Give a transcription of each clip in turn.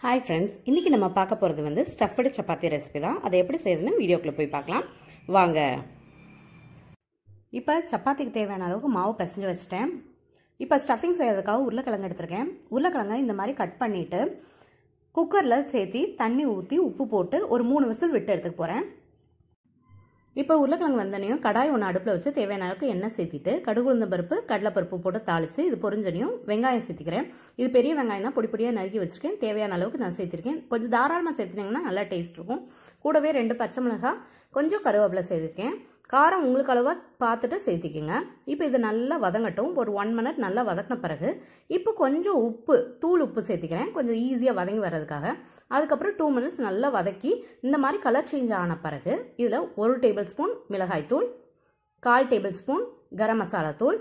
Hi friends, இன்னைக்கு நம்ம பார்க்க போறது வந்து ஸ்டஃப்டு சப்பாத்தி ரெசிபி தான். அதை எப்படி செய்யறதுன்னு வீடியோக்குள்ள போய் பார்க்கலாம். வாங்க. இப்போ சப்பாத்திக்கு தேவையான அளவுக்கு மாவு பிசைஞ்சு வச்சிட்டேன். இப்போ ஸ்டஃபிங் செய்யறதுக்காக உருளைக்கிழங்கு எடுத்துர்க்கேன். உருளைக்கிழங்கை இந்த மாதிரி கட் பண்ணிட்டு குக்கர்ல சேர்த்து தண்ணி ஊற்றி உப்பு போட்டு ஒரு 3 விசில் விட்டு எடுத்துக்க போறேன். இப்போ உருளைக்கிழங்கு வந்தனையும் கடாய் ஒன்று அடுப்பில் வச்சு தேவையான அளவுக்கு எண்ணெய் சேர்த்திட்டு கடுகு உளுந்த பருப்பு கடலைப்பருப்பு போட்டு தாளித்து இது பொரிஞ்சனையும் வெங்காயம் சேர்த்திக்கிறேன். இது பெரிய வெங்காயம் தான், பொடி பொடியாக நறுக்கி வச்சுருக்கேன். தேவையான அளவுக்கு நான் சேர்த்திருக்கேன். கொஞ்சம் தாராளமாக சேர்த்துனீங்கன்னா நல்லா டேஸ்ட் இருக்கும். கூடவே 2 பச்சை மிளகாய், கொஞ்சம் கருவேப்பிலை சேர்த்துருக்கேன். காரம் உங்களுக்கு அளவாக பார்த்துட்டு சேர்த்திக்கங்க. இப்போ இது நல்லா வதங்கட்டும். ஒரு 1 மினிட் நல்லா வதக்கின பிறகு இப்போ கொஞ்சம் உப்பு, தூள் உப்பு சேர்த்திக்கிறேன், கொஞ்சம் ஈஸியாக வதங்கி வர்றதுக்காக. அதுக்கப்புறம் 2 மினிட்ஸ் நல்லா வதக்கி இந்த மாதிரி கலர் சேஞ்ச் ஆன பிறகு இதில் 1 டேபிள் ஸ்பூன் மிளகாய் தூள், 1/4 டேபிள் ஸ்பூன் கரம் மசாலா தூள்,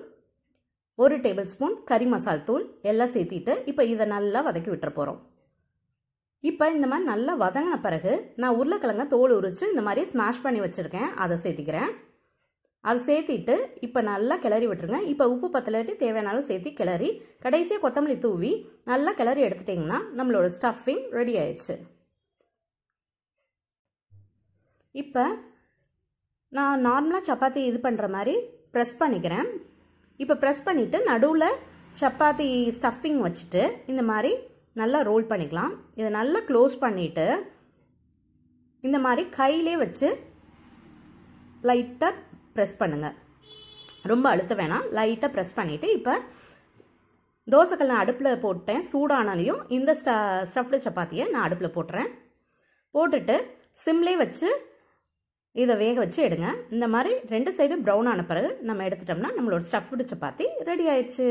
1 டேபிள் ஸ்பூன் கறி மசால் தூள் எல்லாம் சேர்த்திட்டு இப்போ இதை நல்லா வதக்கி விட்டுற போகிறோம். இப்போ இந்த மாதிரி நல்லா வதங்கின பிறகு நான் உருளைக்கிழங்க தோல் உரித்து இந்த மாதிரி ஸ்மாஷ் பண்ணி வச்சுருக்கேன், அதை சேர்த்திக்கிறேன். அதை சேர்த்திட்டு இப்போ நல்லா கிளறி விட்டுருங்க. இப்போ உப்பு பத்தலாட்டி தேவையான அளவு சேர்த்து கிளறி கடைசியாக கொத்தமல்லி தூவி நல்லா கிளறி எடுத்துட்டிங்கன்னா நம்மளோட ஸ்டஃபிங் ரெடி ஆயிடுச்சு. இப்போ நான் நார்மலாக சப்பாத்தி இது பண்ணுற மாதிரி ப்ரெஸ் பண்ணிக்கிறேன். இப்போ ப்ரெஸ் பண்ணிவிட்டு நடுவில் சப்பாத்தி ஸ்டஃபிங் வச்சுட்டு இந்த மாதிரி நல்லா ரோல் பண்ணிக்கலாம். இதை நல்லா க்ளோஸ் பண்ணிவிட்டு இந்த மாதிரி கையிலே வச்சு லைட்டாக ப்ரெஸ் பண்ணுங்கள். ரொம்ப அழுத்த வேணாம், லைட்டாக ப்ரெஸ் பண்ணிவிட்டு இப்போ தோசைக்கல் நான் அடுப்பில் போட்டேன். சூடானாலையும் இந்த ஸ்டஃப்டு சப்பாத்தியை நான் அடுப்பில் போட்டுறேன். போட்டுட்டு சிம்லே வச்சு இதை வேக வச்சு எடுங்க. இந்த மாதிரி 2 சைடும் ப்ரௌன் ஆன பிறகு நம்ம எடுத்துட்டோம்னா நம்மளோட ஸ்டஃப்டு சப்பாத்தி ரெடி ஆயிடுச்சு.